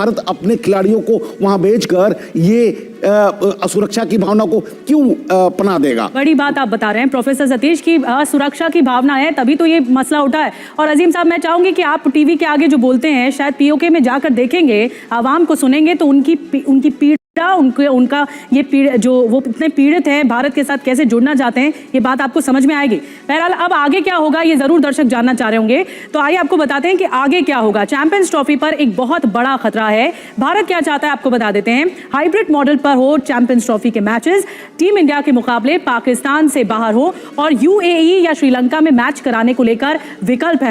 भारत अपने खिलाड़ियों को वहां भेजकर ये असुरक्षा की भावना को क्यों पना देगा? बड़ी बात आप बता रहे हैं प्रोफेसर सतीश की असुरक्षा की भावना है, तभी तो ये मसला उठा है। और अजीम साहब, मैं चाहूंगी कि आप टीवी के आगे जो बोलते हैं शायद पीओके में जाकर देखेंगे, आवाम को सुनेंगे तो उनकी पीड़ा, उनका ये जो वो इतने पीड़ित हैं, भारत के साथ कैसे जुड़ना चाहते हैं, ये बात आपको समझ में आएगी। बहरहाल अब आगे क्या होगा ये जरूर दर्शक जानना चाह रहे होंगे, तो आइए आपको बताते हैं कि आगे क्या होगा। चैंपियंस ट्रॉफी पर एक बहुत बड़ा खतरा है। भारत क्या चाहता है आपको बता देते हैं। हाइब्रिड मॉडल पर हो चैंपियंस ट्रॉफी के मैचेस, टीम इंडिया के मुकाबले पाकिस्तान से बाहर हो और यूएई या श्रीलंका में मैच कराने को लेकर विकल्प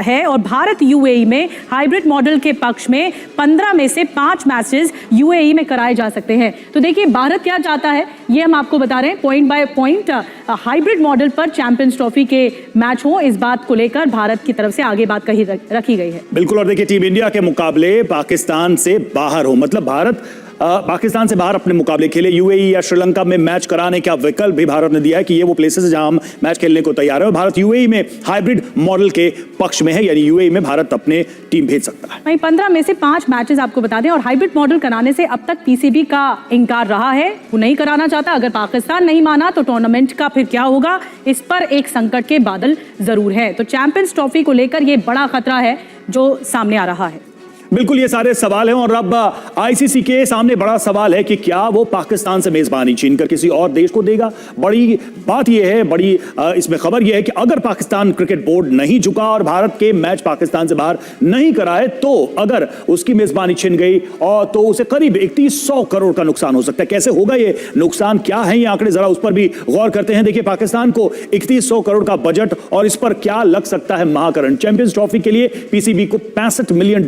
है। और भारत यूएई में हाइब्रिड मॉडल के पक्ष में 15 में से 5 मैचेस यूएई में कराए जा सकते हैं। तो देखिए भारत क्या चाहता है ये हम आपको बता रहे हैं point by point. Hybrid model पर चैंपियंस ट्रॉफी के मैच हो, इस बात को लेकर भारत की तरफ से आगे बात कही रखी गई है। बिल्कुल। और देखिए टीम इंडिया के मुकाबले पाकिस्तान से बाहर हो, मतलब भारत पाकिस्तान से बाहर अपने मुकाबले खेले। यूएई या श्रीलंका में मैच कराने का विकल्प भी भारत ने दिया है कि ये वो प्लेसेस है जहां हम मैच खेलने को तैयार है। और भारत यूएई में हाइब्रिड मॉडल के पक्ष में है, यानी यूएई में भारत अपने टीम भेज सकता है। वहीं 15 में से 5 मैचेस आपको बता दें। और हाइब्रिड मॉडल कराने से अब तक पीसीबी का इंकार रहा है, वो नहीं कराना चाहता। अगर पाकिस्तान नहीं माना तो टूर्नामेंट का फिर क्या होगा, इस पर एक संकट के बादल जरूर है। तो चैंपियंस ट्रॉफी को लेकर ये बड़ा खतरा है जो सामने आ रहा है। बिल्कुल, ये सारे सवाल हैं। और अब आईसीसी के सामने बड़ा सवाल है कि क्या वो पाकिस्तान से मेजबानी छीनकर किसी और देश को देगा। बड़ी बात यह है, बड़ी इसमें खबर यह है कि अगर पाकिस्तान क्रिकेट बोर्ड नहीं झुका और भारत के मैच पाकिस्तान से बाहर नहीं कराए, तो अगर उसकी मेजबानी छिन गई और तो उसे करीब 3100 करोड़ का नुकसान हो सकता है। कैसे होगा ये नुकसान, क्या है ये आंकड़े, जरा उस पर भी गौर करते हैं। देखिए, पाकिस्तान को 3100 करोड़ का बजट और इस पर क्या लग सकता है महाकरण। चैंपियंस ट्रॉफी के लिए पीसीबी को $65 मिलियन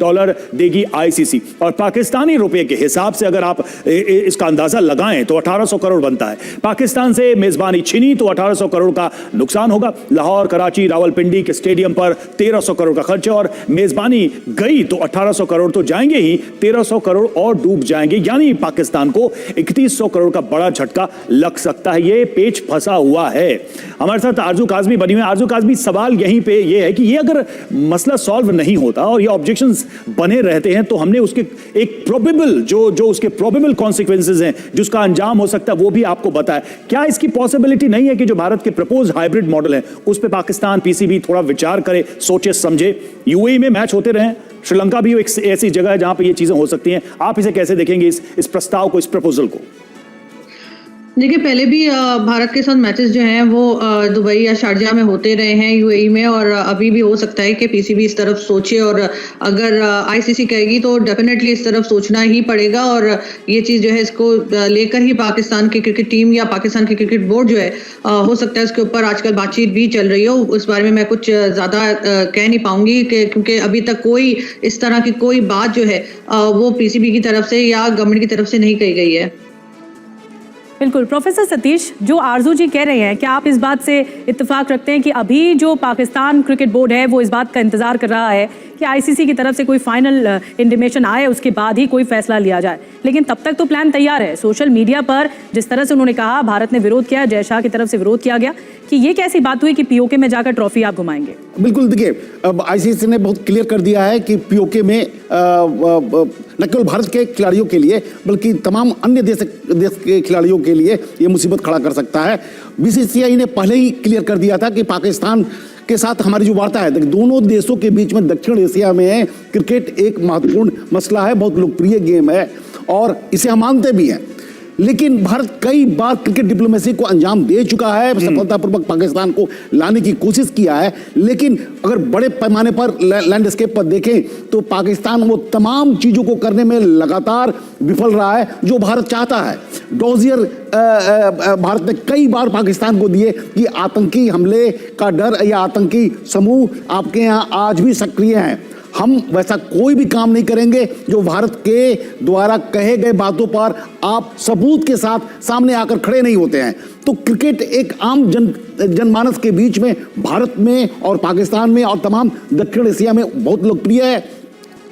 देगी आईसीसी, और पाकिस्तानी रुपए के हिसाब से अगर आप इसका अंदाजा लगाएं तो 1800 करोड़ बनता है। पाकिस्तान से मेजबानी छिनी तो 1800 करोड़ का नुकसान होगा। लाहौर, कराची, रावलपिंडी के स्टेडियम पर 1300 करोड़ का खर्च, और मेजबानी गई तो 1800 करोड़ तो जाएंगे ही, 1300 करोड़ और डूब जाएंगे। यानी पाकिस्तान को 3100 करोड़ का बड़ा झटका लग सकता है। ये पेच फंसा हुआ है। हमारे साथ आरजू काजमी बनी हुई है। आरजू काजमी, सवाल यहीं पे ये है कि ये अगर मसला सॉल्व नहीं होता और ये ऑब्जेक्शंस बने रहते हैं तो हमने उसके एक प्रोबेबल जो उसके प्रोबेबल कॉन्सिक्वेंसेस हैं, जिसका अंजाम हो सकता है, वो भी आपको बताया। क्या इसकी पॉसिबिलिटी नहीं है कि जो भारत के प्रपोज हाइब्रिड मॉडल है उस पे पाकिस्तान पीसीबी थोड़ा विचार करे, सोचे समझे। यूएई में मैच होते रहे, श्रीलंका भी एक ऐसी जगह है जहां पे ये चीजें हो सकती हैं। आप इसे कैसे देखेंगे, इस प्रस्ताव को, इस प्रपोजल को? देखिए, पहले भी भारत के साथ मैचेस जो हैं वो दुबई या शारजाह में होते रहे हैं, यूएई में, और अभी भी हो सकता है कि पीसीबी इस तरफ सोचे। और अगर आईसीसी कहेगी तो डेफिनेटली इस तरफ सोचना ही पड़ेगा। और ये चीज़ जो है इसको लेकर ही पाकिस्तान की क्रिकेट टीम या पाकिस्तान की क्रिकेट बोर्ड जो है हो सकता है उसके ऊपर आजकल बातचीत भी चल रही हो। उस बारे में मैं कुछ ज़्यादा कह नहीं पाऊंगी क्योंकि अभी तक कोई इस तरह की कोई बात जो है वो पीसीबी की तरफ से या गवर्नमेंट की तरफ से नहीं कही गई है। बिल्कुल। प्रोफेसर सतीश, जो आरजू जी कह रहे हैं, क्या आप इस बात से इत्तेफाक रखते हैं कि अभी जो पाकिस्तान क्रिकेट बोर्ड है वो इस बात का इंतजार कर रहा है कि आईसीसी की तरफ से कोई फाइनल इंटीमेशन आए, उसके बाद ही कोई फैसला लिया जाए? लेकिन तब तक तो प्लान तैयार है। सोशल मीडिया पर जिस तरह से उन्होंने कहा, भारत ने विरोध किया, जय शाह की तरफ से विरोध किया गया, कि ये कैसी बात हुई कि पीओके में जाकर ट्रॉफी आप घुमाएंगे? बिल्कुल, देखिए, अब आईसीसी ने बहुत क्लियर कर दिया है कि पीओके में न केवल भारत के खिलाड़ियों के लिए बल्कि तमाम अन्य देश के खिलाड़ियों के लिए ये मुसीबत खड़ा कर सकता है। बीसीसीआई ने पहले ही क्लियर कर दिया था कि पाकिस्तान के साथ हमारी जो वार्ता है, दोनों देशों के बीच में दक्षिण एशिया में क्रिकेट एक महत्वपूर्ण मसला है, बहुत लोकप्रिय गेम है और इसे हम मानते भी हैं। लेकिन भारत कई बार क्रिकेट डिप्लोमेसी को अंजाम दे चुका है, सफलतापूर्वक पाकिस्तान को लाने की कोशिश किया है। लेकिन अगर बड़े पैमाने पर लैंडस्केप पर देखें तो पाकिस्तान वो तमाम चीज़ों को करने में लगातार विफल रहा है जो भारत चाहता है। डोजियर भारत ने कई बार पाकिस्तान को दिए कि आतंकी हमले का डर या आतंकी समूह आपके यहाँ आज भी सक्रिय हैं। हम वैसा कोई भी काम नहीं करेंगे जो भारत के द्वारा कहे गए बातों पर आप सबूत के साथ सामने आकर खड़े नहीं होते हैं। तो क्रिकेट एक आम जनमानस के बीच में भारत में और पाकिस्तान में और तमाम दक्षिण एशिया में बहुत लोकप्रिय है।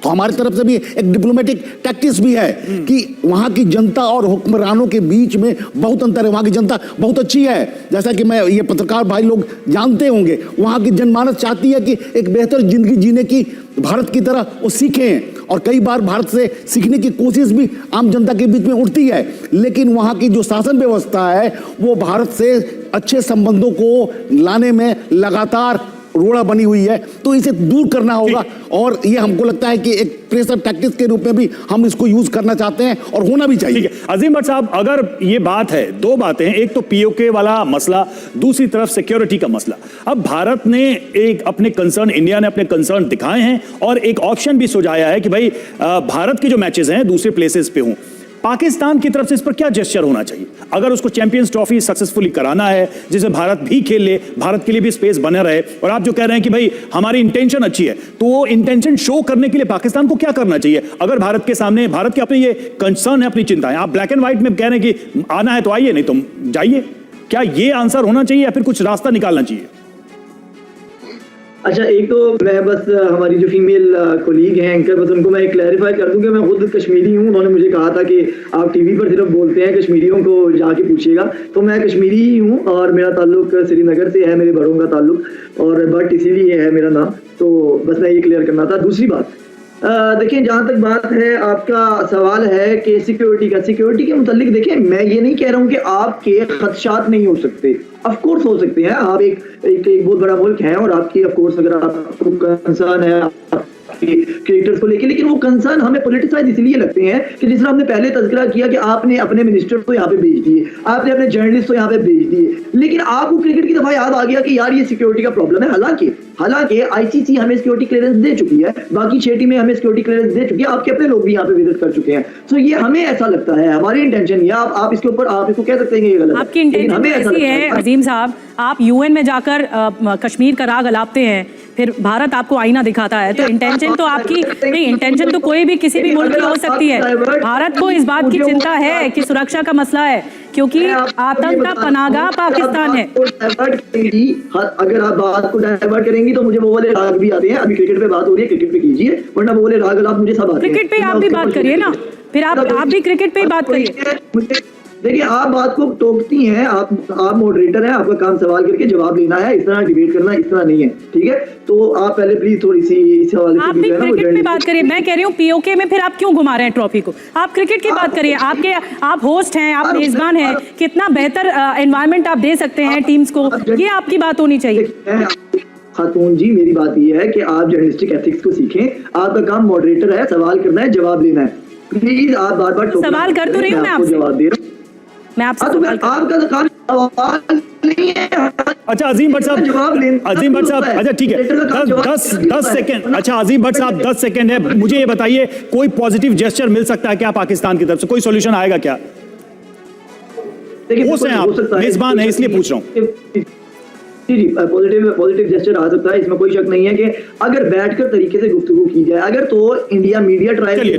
तो हमारी तरफ से भी एक डिप्लोमेटिक टैक्टिक्स भी है कि वहाँ की जनता और हुक्मरानों के बीच में बहुत अंतर है। वहाँ की जनता बहुत अच्छी है, जैसा कि मैं ये पत्रकार भाई लोग जानते होंगे। वहाँ की जनमानस चाहती है कि एक बेहतर जिंदगी जीने की भारत की तरह वो सीखें और कई बार भारत से सीखने की कोशिश भी आम जनता के बीच में उठती है, लेकिन वहां की जो शासन व्यवस्था है वो भारत से अच्छे संबंधों को लाने में लगातार रोड़ा बनी हुई है। तो इसे दूर करना होगा और ये हमको लगता है कि एक प्रेशर टैक्टिक्स के रूप में भी हम इसको यूज करना चाहते हैं और होना भी चाहिए। ठीक है अजीम भट्ट साहब, अगर ये बात है, दो बातें हैं, एक तो पीओके वाला मसला, दूसरी तरफ सिक्योरिटी का मसला। अब भारत ने एक अपने कंसर्न, इंडिया ने अपने कंसर्न दिखाए हैं और एक ऑप्शन भी सुझाया है कि भाई भारत के जो मैचेस हैं दूसरे प्लेसेस पे हों। पाकिस्तान की तरफ से इस पर क्या जेस्चर होना चाहिए अगर उसको चैंपियंस ट्रॉफी सक्सेसफुली कराना है, जिसे भारत भी खेल ले, भारत के लिए भी स्पेस बने रहे, और आप जो कह रहे हैं कि भाई हमारी इंटेंशन अच्छी है, तो वो इंटेंशन शो करने के लिए पाकिस्तान को क्या करना चाहिए? अगर भारत के सामने, भारत के अपने ये कंसर्न है, अपनी चिंताएं, आप ब्लैक एंड व्हाइट में कह रहे हैं कि आना है तो आइए, नहीं तो जाइए, क्या ये आंसर होना चाहिए या फिर कुछ रास्ता निकालना चाहिए? अच्छा, एक तो मैं बस हमारी जो फीमेल कोलीग हैं एंकर, बस उनको मैं क्लैरिफाई कर दूं कि मैं खुद कश्मीरी हूं। उन्होंने मुझे कहा था कि आप टीवी पर सिर्फ बोलते हैं, कश्मीरियों को जाके पूछिएगा। तो मैं कश्मीरी ही हूं और मेरा ताल्लुक श्रीनगर से है, मेरे बड़ों का ताल्लुक, और बट इसीलिए है मेरा नाम। तो बस मैं ये क्लियर करना था। दूसरी बात, देखिए, जहां तक बात है, आपका सवाल है कि सिक्योरिटी के मुतालिक, देखिए मैं ये नहीं कह रहा हूं कि आपके खदशात नहीं हो सकते, ऑफ कोर्स हो सकते हैं। आप एक बहुत बड़ा मुल्क है और आपकी ऑफ कोर्स अगर आपको कंसर्न है क्रिकेटर्स को लेके, लेकिन वो कंसर्न हमें पॉलिटिसाइज इसलिए लगते हैं कि जिस तरह हमने पहले तज़किरा किया कि आपने अपने मिनिस्टर को यहाँ पे भेज दिए, आपने अपने जर्नलिस्ट को यहाँ पे भेज दिए, लेकिन आपको क्रिकेट की दफा याद आ गया कि यार ये सिक्योरिटी का प्रॉब्लम है। हालांकि आईसीसी हमें सिक्योरिटी क्लियरेंस दे चुकी है, बाकी 6 टीमें हमें सिक्योरिटी क्लियरेंस दे चुकी है, आपके अपने लोग भी यहाँ पे विजिट कर चुके हैं। तो ये हमें ऐसा लगता है, हमारी इंटेंशन, या आप इसके ऊपर आप इसको कह सकते हैं कि ये गलत है, आपकी इंटेंशन ऐसी है अजीम साहब, आप यूएन में जाकर कश्मीर का राग अलापते हैं, फिर भारत आपको आईना दिखाता है, तो इंटेंशन तो आपकी नहीं, इंटेंशन तो कोई भी किसी भी मुल्क की हो सकती है। भारत को इस बात की चिंता है कि सुरक्षा का मसला है, क्योंकि आतंक का पनाहगाह पाकिस्तान है। अगर आप बात को डाइवर्ट करेंगी तो मुझे वो वाले राग भी आते हैं। अभी क्रिकेट पे बात हो रही है, क्रिकेट पे कीजिए, वरना वो वाले राग आप मुझे सब आते हैं। क्रिकेट पे आप भी बात करिए ना, फिर आप भी क्रिकेट पे ही बात करिए। देखिए, आप बात को टोकती हैं, आप मॉडरेटर हैं, आपका काम सवाल करके जवाब लेना है, इस तरह डिबेट करना इस तरह नहीं है, ठीक है? तो आप पहले प्लीज थोड़ी सी इस हवाले से आप भी क्रिकेट पे बात करिए। मैं कह रही हूँ पीओके में फिर आप क्यों घुमा रहे हैं ट्रॉफी को? आप क्रिकेट की बात करिए, आप होस्ट हैं, आप मेजबान हैं, कितना बेहतर एनवायरनमेंट आप दे सकते हैं टीम्स को, ये आपकी बात होनी चाहिए। खातून जी, मेरी बात ये है कि आप जर्नलिस्टिक एथिक्स को सीखें। आपका काम मॉडरेटर है, सवाल करना है, जवाब लेना है। प्लीज आप बार-बार सवाल कर तो रही हूँ मैं आपसे, जवाब दे रहा हूँ मैं आपसे आपका काम सवाल नहीं है। अच्छा अजीम भट्ट साहब, अजीम भट्ट साहब, अच्छा ठीक है, 10 सेकंड। अच्छा अजीम भट्ट साहब, 10 सेकंड है, मुझे ये बताइए, कोई पॉजिटिव जेस्चर मिल सकता है क्या पाकिस्तान की तरफ से? कोई सॉल्यूशन आएगा क्या? होस्ट हैं आप, मेजबान है, इसलिए पूछ रहा हूँ। जी, पॉजिटिव जेस्चर आ सकता है, इसमें कोई शक नहीं है कि अगर बैठकर तरीके से गुफ्तगू की जाए, अगर तो इंडिया मीडिया ट्राई बनाने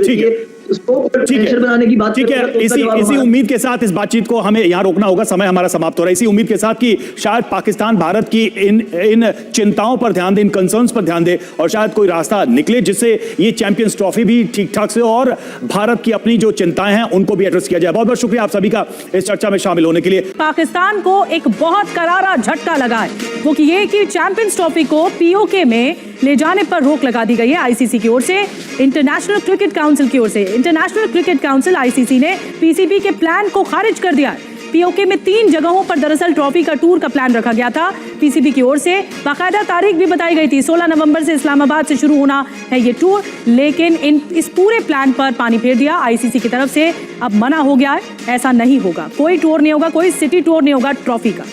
की बात, ठीक है। इसी उम्मीद के साथ इस बातचीत को हमें यहाँ रोकना होगा, समय हमारा समाप्त हो रहा है। इसी उम्मीद के साथ कि शायद पाकिस्तान भारत की इन चिंताओं पर ध्यान दे, इन कंसर्न्स पर ध्यान दे, और शायद कोई रास्ता निकले जिससे ये चैंपियंस ट्रॉफी भी ठीक ठाक से और भारत की अपनी जो चिंताएं हैं उनको भी एड्रेस किया जाए। बहुत बहुत शुक्रिया आप सभी का इस चर्चा में शामिल होने के लिए। पाकिस्तान को एक बहुत करारा झटका लगा है, वो कि ये कि चैंपियंस ट्रॉफी को पीओके में ले जाने पर रोक लगा दी गई है आईसीसी की ओर से, इंटरनेशनल क्रिकेट काउंसिल की ओर से। इंटरनेशनल क्रिकेट काउंसिल आईसीसी ने पीसीबी के प्लान को खारिज कर दिया है। पीओके में 3 जगहों पर दरअसल ट्रॉफी का टूर का प्लान रखा गया था पीसीबी की ओर से, बाकायदा तारीख भी बताई गई थी, 16 नवंबर से इस्लामाबाद से शुरू होना है ये टूर, लेकिन इस पूरे प्लान पर पानी फेर दिया आईसीसी की तरफ से। अब मना हो गया है, ऐसा नहीं होगा, कोई टूर नहीं होगा, कोई सिटी टूर नहीं होगा ट्रॉफी का।